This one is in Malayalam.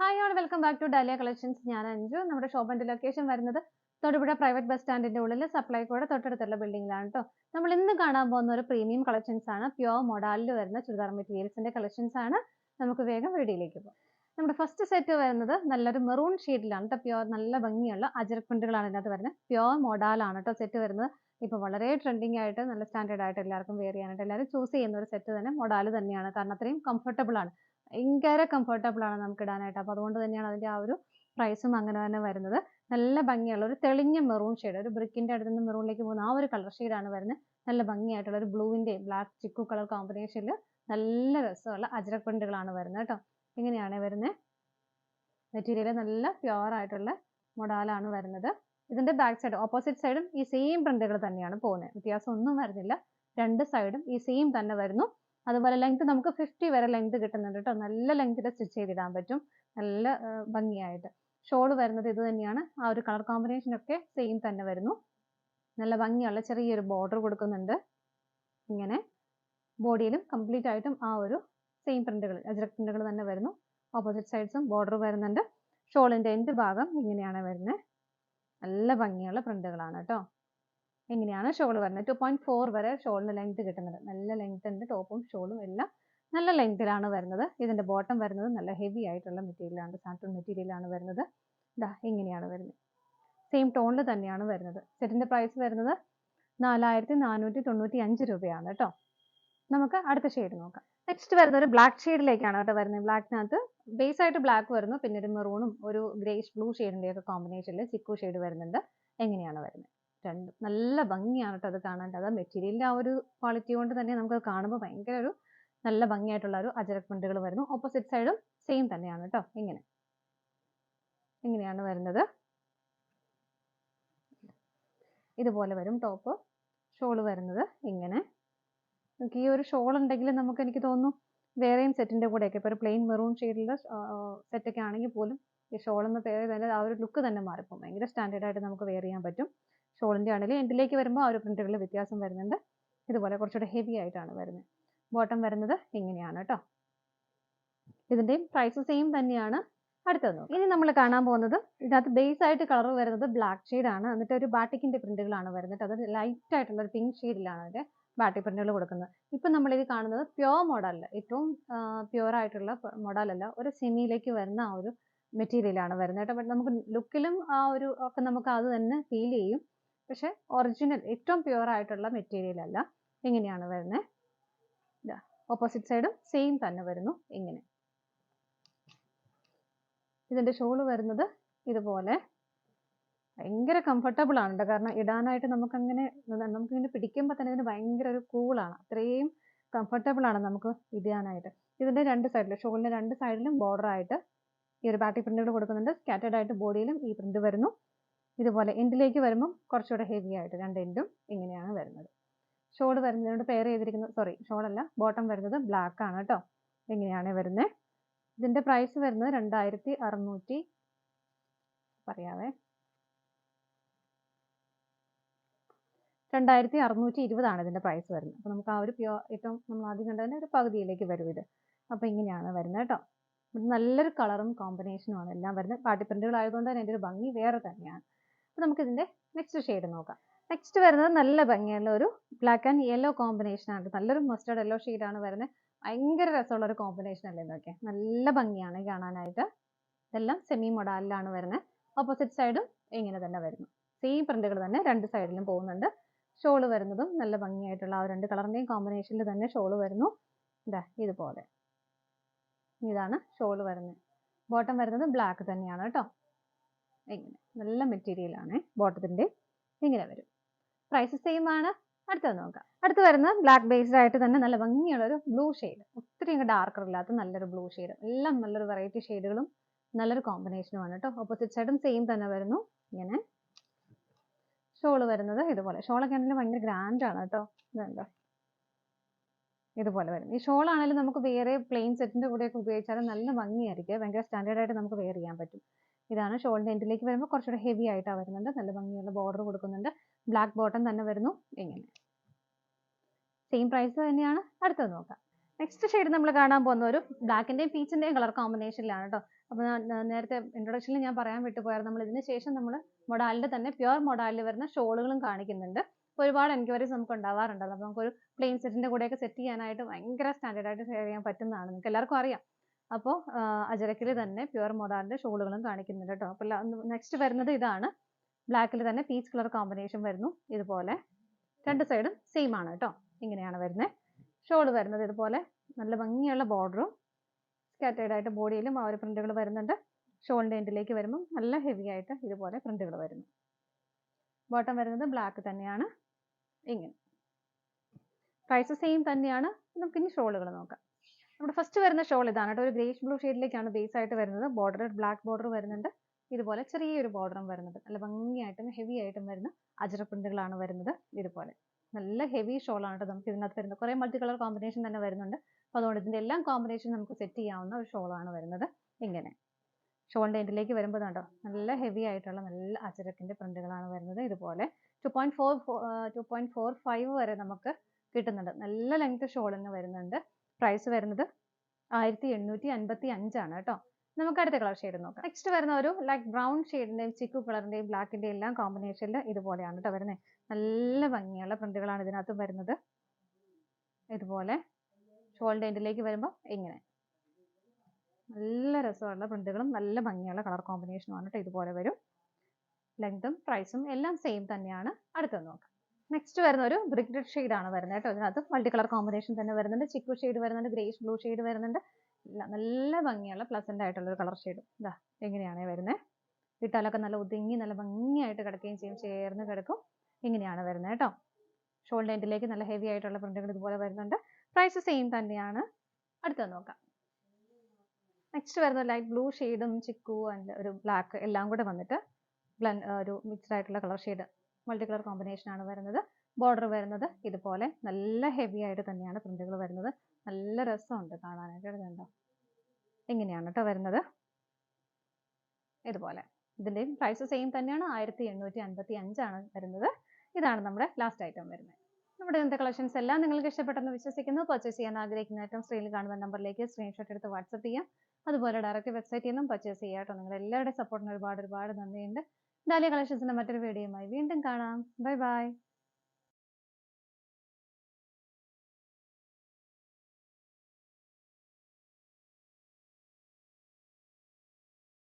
Hi all welcome back to Dalia collections. ഞാൻ അഞ്ജു. നമ്മുടെ ഷോപ്പിന്റെ ലൊക്കേഷൻ വരുന്നത് തൊടുപുഴ പ്രൈവറ്റ് ബസ് സ്റ്റാൻഡിന്റെ ഉള്ളിൽ സപ്ലൈകോയുടെ തൊട്ടടുത്തുള്ള ബിൽഡിംഗിലാണ് കേട്ടോ. നമ്മൾ ഇന്ന് കാണാൻ പോകുന്ന ഒരു പ്രീമിയം കളക്ഷൻസ് ആണ്. പ്യുവർ മോഡലിൽ വരുന്ന ചുരിദാർ മെറ്റീരിയൽസിന്റെ കളക്ഷൻസ് ആണ്. നമുക്ക് വേഗം വീഡിയോയിലേക്ക് പോകാം. നമ്മുടെ ഫസ്റ്റ് സെറ്റ് വരുന്നത് നല്ലൊരു മെറൂൺ ഷെയ്ഡിലാണ് കേട്ടോ. പ്യുവർ നല്ല ഭംഗിയുള്ള അജരക് പ്രിന്റുകളാണ് ഇതിനകത്ത് വരുന്നത്. പ്യുവർ മോഡലാണ് കേട്ടോ സെറ്റ് വരുന്നത്. ഇപ്പോൾ വളരെ ട്രെൻഡിങ് ആയിട്ട് നല്ല സ്റ്റാൻഡേർഡ് ആയിട്ട് എല്ലാവർക്കും വെയർ ചെയ്യാനായിട്ട് എല്ലാവരും ചൂസ് ചെയ്യുന്ന ഒരു സെറ്റ് തന്നെ മോഡൽ തന്നെയാണ്. കാരണം അത്രയും കംഫർട്ടബിൾ ആണ്. ഭയങ്കര കംഫർട്ടബിൾ ആണ് നമുക്ക് ഇടാനായിട്ട്. അപ്പോൾ അതുകൊണ്ട് തന്നെയാണ് അതിന്റെ ആ ഒരു പ്രൈസും അങ്ങനെ തന്നെ വരുന്നത്. നല്ല ഭംഗിയുള്ള ഒരു തെളിഞ്ഞ മെറൂൺ ഷെയ്ഡ്, ഒരു ബ്രിക്കിന്റെ അടുത്ത് നിന്ന് മെറൂണിലേക്ക് പോകുന്ന ആ ഒരു കളർ ഷെയ്ഡാണ് വരുന്നത്. നല്ല ഭംഗിയായിട്ടുള്ള ഒരു ബ്ലൂവിന്റെയും ബ്ലാക്ക് ചിക്കു കളർ കോമ്പിനേഷനിൽ നല്ല രസമുള്ള അജരക് പ്രിന്റുകളാണ് വരുന്നത് കേട്ടോ. ഇങ്ങനെയാണ് വരുന്നത്. മെറ്റീരിയൽ നല്ല പ്യുവർ ആയിട്ടുള്ള മോഡലാണ് വരുന്നത്. ഇതിന്റെ ബാക്ക് സൈഡ് ഓപ്പോസിറ്റ് സൈഡും ഈ സെയിം പ്രിന്റുകൾ തന്നെയാണ് പോകുന്നത്. വ്യത്യാസം ഒന്നും വരുന്നില്ല. രണ്ട് സൈഡും ഈ സെയിം തന്നെ വരുന്നു. അതുപോലെ ലെങ്ത് നമുക്ക് 50 വരെ ലെങ്ത് കിട്ടുന്നുണ്ട് കേട്ടോ. നല്ല ലെങ്ത്തിൽ സ്റ്റിച്ച് ചെയ്തിടാൻ പറ്റും, നല്ല ഭംഗിയായിട്ട്. ഷോൾ വരുന്നത് ഇത് തന്നെയാണ്. ആ ഒരു കളർ കോമ്പിനേഷൻ ഒക്കെ സെയിം തന്നെ വരുന്നു. നല്ല ഭംഗിയുള്ള ചെറിയൊരു ബോർഡർ കൊടുക്കുന്നുണ്ട്. ഇങ്ങനെ ബോഡിയിലും കംപ്ലീറ്റ് ആയിട്ടും ആ ഒരു സെയിം പ്രിന്റുകൾ അജരക് പ്രിന്റുകൾ തന്നെ വരുന്നു. ഓപ്പോസിറ്റ് സൈഡ്സും ബോർഡർ വരുന്നുണ്ട്. ഷോളിന്റെ എൻഡ് ഭാഗം ഇങ്ങനെയാണ് വരുന്നത്. നല്ല ഭംഗിയുള്ള പ്രിന്റുകളാണ് കേട്ടോ. ഇങ്ങനെയാണ് ഷോൾ വരുന്നത്. 2.4 വരെ ഷോളിന് ലെങ്ത് കിട്ടുന്നത്. നല്ല ലെങ്ത് ഉണ്ട്. ടോപ്പും ഷോളും എല്ലാം നല്ല ലെങ്തിലാണ് വരുന്നത്. ഇതിന്റെ ബോട്ടം വരുന്നത് നല്ല ഹെവി ആയിട്ടുള്ള മെറ്റീരിയലാണ്, സാറ്റൻ മെറ്റീരിയലാണ് വരുന്നത്. ഇതാ ഇങ്ങനെയാണ് വരുന്നത്. സെയിം ടോണിൽ തന്നെയാണ് വരുന്നത്. സെറ്റിന്റെ പ്രൈസ് വരുന്നത് 4495 രൂപയാണ് കേട്ടോ. നമുക്ക് അടുത്ത ഷെയ്ഡ് നോക്കാം. നെക്സ്റ്റ് വരുന്നത് ഒരു ബ്ലാക്ക് ഷെയ്ഡിലേക്കാണ് കേട്ടോ വരുന്നത്. ബ്ലാക്കിനകത്ത് ബേസ് ആയിട്ട് ബ്ലാക്ക് വരുന്നു, പിന്നെ ഒരു മെറൂണും ഒരു ഗ്രേഷ് ബ്ലൂ ഷെയ്ഡിന്റെ ഒക്കെ കോമ്പിനേഷനിൽ ചിക്കു ഷെയ്ഡ് വരുന്നുണ്ട്. എങ്ങനെയാണ് വരുന്നത്? രണ്ടും നല്ല ഭംഗിയാണ് കേട്ടോ അത് കാണാൻ. അത് മെറ്റീരിയലിന്റെ ആ ഒരു ക്വാളിറ്റി കൊണ്ട് തന്നെ നമുക്ക് കാണുമ്പോൾ ഭയങ്കര ഒരു നല്ല ഭംഗിയായിട്ടുള്ള ഒരു അജരക് പ്രിന്റുകൾ വരുന്നു. ഓപ്പോസിറ്റ് സൈഡും സെയിം തന്നെയാണ് കേട്ടോ. ഇങ്ങനെയാണ് വരുന്നത്. ഇതുപോലെ വരും ടോപ്പ്. ഷോള് വരുന്നത് ഇങ്ങനെ. നമുക്ക് ഈ ഒരു ഷോൾ ഉണ്ടെങ്കിൽ നമുക്ക് എനിക്ക് തോന്നുന്നു വേറെയും സെറ്റിന്റെ കൂടെയൊക്കെ ഇപ്പോൾ ഒരു പ്ലെയിൻ മെറൂൺ ഷെയ്ഡിലുള്ള സെറ്റൊക്കെ ആണെങ്കിൽ പോലും ഈ ഷോൾ എന്ന് പേര് തന്നെ ആ ഒരു ലുക്ക് തന്നെ മാറിപ്പോകും. ഭയങ്കര സ്റ്റാൻഡേർഡ് ആയിട്ട് നമുക്ക് വെയർ ചെയ്യാൻ പറ്റും. ഷോളിന്റെ ആണെങ്കിൽ എൻഡിലേക്ക് വരുമ്പോൾ ആ ഒരു പ്രിന്റുകളിൽ വ്യത്യാസം വരുന്നുണ്ട്. ഇതുപോലെ കുറച്ചുകൂടെ ഹെവി ആയിട്ടാണ് വരുന്നത്. ബോട്ടം വരുന്നത് ഇങ്ങനെയാണ് കേട്ടോ. ഇതിന്റെയും പ്രൈസ് സെയിം തന്നെയാണ്. അടുത്തത് ഇനി നമ്മൾ കാണാൻ പോകുന്നത് ഇതിനകത്ത് ബേസ് ആയിട്ട് കളർ വരുന്നത് ബ്ലാക്ക് ഷെയ്ഡാണ്. എന്നിട്ട് ഒരു ബാട്ടിക്കിന്റെ പ്രിന്റുകളാണ് വരുന്നത്. അത് ലൈറ്റ് ആയിട്ടുള്ള ഒരു പിങ്ക് ഷെയ്ഡിലാണ് അതിന്റെ ബാട്ടിക് പ്രിന്റുകൾ കൊടുക്കുന്നത്. ഇപ്പൊ നമ്മൾ ഇത് കാണുന്നത് പ്യുവർ മോഡലല്ല, ഏറ്റവും പ്യുവർ ആയിട്ടുള്ള മോഡലല്ല, ഒരു സെമിയിലേക്ക് വരുന്ന ആ ഒരു മെറ്റീരിയലാണ് വരുന്നത് കേട്ടോ. ബട്ട് നമുക്ക് ലുക്കിലും ആ ഒരു ഒക്കെ നമുക്ക് അത് തന്നെ ഫീൽ ചെയ്യും. പക്ഷെ ഒറിജിനൽ ഏറ്റവും പ്യുവർ ആയിട്ടുള്ള മെറ്റീരിയൽ അല്ല. ഇങ്ങനെയാണ് വരുന്നത്. ഓപ്പോസിറ്റ് സൈഡും സെയിം തന്നെ വരുന്നു. ഇങ്ങനെ ഇതിന്റെ ഷോള് വരുന്നത് ഇതുപോലെ ഭയങ്കര കംഫർട്ടബിൾ ആണ് കേട്ടോ. കാരണം ഇടാനായിട്ട് നമുക്കിങ്ങനെ പിടിക്കുമ്പോൾ തന്നെ ഇതിന് ഭയങ്കര ഒരു കൂളാണ്. അത്രയും കംഫർട്ടബിൾ ആണ് നമുക്ക് ഇടാനായിട്ട്. ഇതിന്റെ രണ്ട് സൈഡിലും ഷോളിന്റെ രണ്ട് സൈഡിലും ബോർഡർ ആയിട്ട് ഈ ഒരു ബാട്ടിക് പ്രിന്റുകൾ കൊടുക്കുന്നുണ്ട്. സ്കാറ്റേർഡ് ആയിട്ട് ബോഡിയിലും ഈ പ്രിന്റ് വരുന്നു. ഇതുപോലെ എൻഡിലേക്ക് വരുമ്പോൾ കുറച്ചുകൂടെ ഹെവി ആയിട്ട് രണ്ട് എൻഡും ഇങ്ങനെയാണ് വരുന്നത്. ഷോൾ വരുന്നതിനോട് പെയർ ചെയ്തിരിക്കുന്നത്, സോറി ഷോളല്ല, ബോട്ടം വരുന്നത് ബ്ലാക്ക് ആണ് കേട്ടോ. ഇങ്ങനെയാണ് വരുന്നത്. ഇതിന്റെ പ്രൈസ് വരുന്നത് 2600 പറയാവേ 2620 ഇതിന്റെ പ്രൈസ് വരുന്നത്. അപ്പൊ നമുക്ക് ആ ഒരു ഏറ്റവും നമ്മൾ ആദ്യം കണ്ടതിന്റെ ഒരു പകുതിയിലേക്ക് വരും ഇത്. അപ്പൊ ഇങ്ങനെയാണ് വരുന്നത് കേട്ടോ. നല്ലൊരു കളറും കോമ്പിനേഷനുമാണ് എല്ലാം വരുന്നത്. പാർട്ടി പ്രിന്റുകൾ ആയതുകൊണ്ട് തന്നെ അതിന്റെ ഒരു ഭംഗി വേറെ തന്നെയാണ്. അപ്പൊ നമുക്ക് ഇതിന്റെ നെക്സ്റ്റ് ഷെയ്ഡ് നോക്കാം. നെക്സ്റ്റ് വരുന്നത് നല്ല ഭംഗിയുള്ള ഒരു ബ്ലാക്ക് ആൻഡ് യെല്ലോ കോമ്പിനേഷൻ ആണ്. നല്ലൊരു മസ്റ്റേർഡ് യെല്ലോ ഷെയ്ഡാണ് വരുന്നത്. ഭയങ്കര രസമുള്ള ഒരു കോമ്പിനേഷൻ അല്ലേ ഇതൊക്കെ. നല്ല ഭംഗിയാണ് കാണാനായിട്ട്. ഇതെല്ലാം സെമി മോഡലിലാണ് വരുന്നത്. ഓപ്പോസിറ്റ് സൈഡും ഇങ്ങനെ തന്നെ വരുന്നു. സെയിം പ്രിന്റുകൾ തന്നെ രണ്ട് സൈഡിലും പോകുന്നുണ്ട്. ഷോള് വരുന്നതും നല്ല ഭംഗിയായിട്ടുള്ള ആ രണ്ട് കളറിന്റെയും കോമ്പിനേഷനിൽ തന്നെ ഷോള് വരുന്നു. ഇതുപോലെ ഇതാണ് ഷോള് വരുന്നത്. ബോട്ടം വരുന്നത് ബ്ലാക്ക് തന്നെയാണ് കേട്ടോ. ഇങ്ങനെ നല്ല മെറ്റീരിയൽ ആണ് ബോട്ടത്തിന്റെ. ഇങ്ങനെ വരും. പ്രൈസ് സെയിം ആണ്. അടുത്തത് നോക്കാം. അടുത്ത് വരുന്നത് ബ്ലാക്ക് ബേസ്ഡ് ആയിട്ട് തന്നെ നല്ല ഭംഗിയുള്ള ഒരു ബ്ലൂ ഷെയ്ഡ്. ഒത്തിരി ഡാർക്കർ ഇല്ലാത്ത നല്ലൊരു ബ്ലൂ ഷെയ്ഡ്. എല്ലാം നല്ലൊരു വെറൈറ്റി ഷെയ്ഡുകളും നല്ലൊരു കോമ്പിനേഷനുമാണ് കേട്ടോ. ഓപ്പോസിറ്റ് സൈഡും സെയിം തന്നെ വരുന്നു. ഇങ്ങനെ ഷോള് വരുന്നത് ഇതുപോലെ. ഷോളൊക്കെ ആണെങ്കിലും ഭയങ്കര ഗ്രാൻഡ് ആണ് കേട്ടോ. ഇതുണ്ടോ, ഇതുപോലെ വരും. ഈ ഷോൾ ആണെങ്കിലും നമുക്ക് വേറെ പ്ലെയിൻ സെറ്റിന്റെ കൂടെയൊക്കെ ഉപയോഗിച്ചാലും നല്ല ഭംഗിയായിരിക്കും. ഭയങ്കര സ്റ്റാൻഡേർഡ് ആയിട്ട് നമുക്ക് വെയർ ചെയ്യാൻ പറ്റും. ഇതാണ് ഷോളിന്റെ എൻഡിലേക്ക് വരുമ്പോൾ കുറച്ചുകൂടെ ഹെവി ആയിട്ടാണ് വരുന്നുണ്ട്. നല്ല ഭംഗിയുള്ള ബോർഡർ കൊടുക്കുന്നുണ്ട്. ബ്ലാക്ക് ബോട്ടം തന്നെ വരുന്നു. ഇങ്ങനെ സെയിം പ്രൈസ് തന്നെയാണ്. അടുത്തത് നോക്കാം. നെക്സ്റ്റ് ഷെയ്ഡ് നമ്മൾ കാണാൻ പോകുന്ന ഒരു ബ്ലാക്കിന്റെയും പീച്ചിന്റെയും കളർ കോമ്പിനേഷനിലാണ് കേട്ടോ. അപ്പോൾ നേരത്തെ ഇൻട്രൊഡക്ഷനിൽ ഞാൻ പറയാൻ വിട്ടുപോയായിരുന്നു, നമ്മൾ ഇതിന് ശേഷം നമ്മൾ മൊഡാലിന്റെ തന്നെ പ്യുവർ മൊഡാലിൽ വരുന്ന ഷോളുകളും കാണിക്കുന്നുണ്ട്. അപ്പോൾ ഒരുപാട് എൻക്വയറീസ് നമുക്ക് ഉണ്ടാവാറുണ്ട്. അപ്പോൾ നമുക്കൊരു പ്ലെയിൻ സെറ്റിന്റെ കൂടെയൊക്കെ സെറ്റ് ചെയ്യാനായിട്ട് ഭയങ്കര സ്റ്റാൻഡേർഡ് ആയിട്ട് ഷെയർ ചെയ്യാൻ പറ്റുന്നതാണ്, നിങ്ങൾക്ക് എല്ലാവർക്കും അറിയാം. അപ്പോൾ അജരക്കിൽ തന്നെ പ്യുവർ മൊഡാലിന്റെ ഷോളുകളും കാണിക്കുന്നുണ്ട് കേട്ടോ. അപ്പോൾ നെക്സ്റ്റ് വരുന്നത് ഇതാണ്. ബ്ലാക്കിൽ തന്നെ പീച്ച് കളർ കോമ്പിനേഷൻ വരുന്നു. ഇതുപോലെ രണ്ട് സൈഡും സെയിം ആണ് കേട്ടോ. ഇങ്ങനെയാണ് വരുന്നത്. ഷോൾ വരുന്നത് ഇതുപോലെ നല്ല ഭംഗിയുള്ള ബോർഡറും സ്കാറ്റേർഡ് ആയിട്ട് ബോഡിയിലും ആ ഒരു പ്രിന്റുകൾ വരുന്നുണ്ട്. ഷോളിന്റെ എൻഡിലേക്ക് വരുമ്പോൾ നല്ല ഹെവി ആയിട്ട് ഇതുപോലെ പ്രിന്റുകൾ വരുന്നു. ബോട്ടം വരുന്നത് ബ്ലാക്ക് തന്നെയാണ്. ഇങ്ങനെ പ്രൈസ് സെയിം തന്നെയാണ്. നമുക്ക് ഇനി ഷോളുകൾ നോക്കാം. നമ്മുടെ ഫസ്റ്റ് വരുന്ന ഷോൾ ഇതാണ് കേട്ടോ. ഒരു ഗ്രേഷ് ബ്ലൂ ഷെയ്ഡിലേക്കാണ് ബേസ് ആയിട്ട് വരുന്നത്. ബോർഡർ ബ്ലാക്ക് ബോർഡർ വരുന്നുണ്ട്. ഇതുപോലെ ചെറിയൊരു ബോർഡറും വരുന്നുണ്ട്. നല്ല ഭംഗിയായിട്ടും ഹെവി ആയിട്ടും വരുന്ന അജറ പ്രിന്റുകളാണ് വരുന്നത്. ഇതുപോലെ നല്ല ഹെവി ഷോളാണ് കേട്ടോ നമുക്ക് ഇതിനകത്ത് വരുന്നത്. കുറേ മൾട്ടി കളർ കോമ്പിനേഷൻ തന്നെ വരുന്നുണ്ട്. അപ്പോൾ അതുകൊണ്ട് ഇതിന്റെ എല്ലാം കോമ്പിനേഷൻ നമുക്ക് സെറ്റ് ചെയ്യാവുന്ന ഒരു ഷോളാണ് വരുന്നത്. ഇങ്ങനെ ഷോളിന്റെ എൻഡിലേക്ക് വരുമ്പോൾ കണ്ടോ നല്ല ഹെവി ആയിട്ടുള്ള നല്ല അജരക്കിന്റെ പ്രിന്റുകളാണ് വരുന്നത്. ഇതുപോലെ 2.45 വരെ നമുക്ക് കിട്ടുന്നുണ്ട്. നല്ല ലെങ്ത് ഷോളിന് വരുന്നുണ്ട്. പ്രൈസ് വരുന്നത് 1855 ആണ് കേട്ടോ. നമുക്ക് അടുത്ത കളർ ഷെയ്ഡ് നോക്കാം. നെക്സ്റ്റ് വരുന്ന ഒരു ലൈറ്റ് ബ്രൗൺ ഷെയ്ഡിന്റെയും ചിക്കു കളറിന്റെയും ബ്ലാക്കിന്റെയും എല്ലാം കോമ്പിനേഷനിൽ ഇതുപോലെയാണ് കേട്ടോ വരുന്നത്. നല്ല ഭംഗിയുള്ള പ്രിന്റുകളാണ് ഇതിനകത്ത് വരുന്നത്. ഇതുപോലെ ഷോളിന്റെ എൻഡിലേക്ക് വരുമ്പോൾ ഇങ്ങനെ നല്ല രസമുള്ള പ്രിന്റുകളും നല്ല ഭംഗിയുള്ള കളർ കോമ്പിനേഷനുമാണ് കേട്ടോ. ഇതുപോലെ വരും. ലെങ്തും പ്രൈസും എല്ലാം സെയിം തന്നെയാണ്. അടുത്തത് നോക്കാം. നെക്സ്റ്റ് വരുന്ന ഒരു ബ്രിക്ക് റെഡ് ഷെയ്ഡ് ആണ് വരുന്നത് കേട്ടോ. ഇതിനകത്ത് മൾട്ടി കളർ കോമ്പിനേഷൻ തന്നെ വരുന്നുണ്ട്. ചിക്കു ഷെയ്ഡ് വരുന്നുണ്ട്, ഗ്രേഷ് ബ്ലൂ ഷെയ്ഡ് വരുന്നുണ്ട്. നല്ല ഭംഗിയുള്ള പ്ലസന്റ് ആയിട്ടുള്ള ഒരു കളർ ഷെയ്ഡ്. ഇതാ എങ്ങനെയാണ് വരുന്നത്. ഇട്ടാലൊക്കെ നല്ല ഒതുങ്ങി നല്ല ഭംഗിയായിട്ട് കിടക്കുകയും ചെയ്യും, ചേർന്ന് കിടക്കും. ഇങ്ങനെയാണ് വരുന്നത് കേട്ടോ. ഷോൾഡർ എൻഡിലേക്ക് നല്ല ഹെവി ആയിട്ടുള്ള പ്രിന്റുകൾ ഇതുപോലെ വരുന്നുണ്ട്. പ്രൈസ് സെയിം തന്നെയാണ്. അടുത്തത് നോക്കാം. നെക്സ്റ്റ് വരുന്നത് ലൈറ്റ് ബ്ലൂ ഷെയ്ഡും ചിക്കു ആൻഡ് ഒരു ബ്ലാക്ക് എല്ലാം കൂടെ വന്നിട്ട് ഒരു മിക്സ്ഡ് ആയിട്ടുള്ള colour shade multi colour combination ആണ് വരുന്നത്. ബോർഡർ വരുന്നത് ഇതുപോലെ നല്ല ഹെവി ആയിട്ട് തന്നെയാണ് പ്രിന്റുകൾ വരുന്നത്. നല്ല രസമുണ്ട് കാണാനായിട്ട്. കണ്ടോ ഇങ്ങനെയാണ് കേട്ടോ വരുന്നത്. ഇതുപോലെ ഇതിന്റെയും പ്രൈസ് സെയിം തന്നെയാണ്. 1855 ആണ് വരുന്നത്. ഇതാണ് നമ്മുടെ ലാസ്റ്റ് ഐറ്റം വരുന്നത്. നമ്മുടെ ഇന്നത്തെ കളക്ഷൻസ് എല്ലാം നിങ്ങൾക്ക് ഇഷ്ടപ്പെട്ടെന്ന് വിശ്വസിക്കുന്നു. പർച്ചേസ് ചെയ്യാൻ ആഗ്രഹിക്കുന്ന ഐറ്റം സ്ക്രീനിൽ കാണുന്ന നമ്പറിലേക്ക് സ്ക്രീൻഷോട്ട് എടുത്ത് വാട്സപ്പ് ചെയ്യാം. അതുപോലെ ഡയറക്റ്റ് വെബ്സൈറ്റിൽ നിന്നും പർച്ചേസ് ചെയ്യാം കേട്ടോ. നിങ്ങൾ എല്ലാവരുടെയും സപ്പോർട്ടിന് ഒരുപാട് നന്ദിയുണ്ട്. ഡാലിയ കളക്ഷൻസിന്റെ മറ്റൊരു വീഡിയോയുമായി വീണ്ടും കാണാം. Bye bye.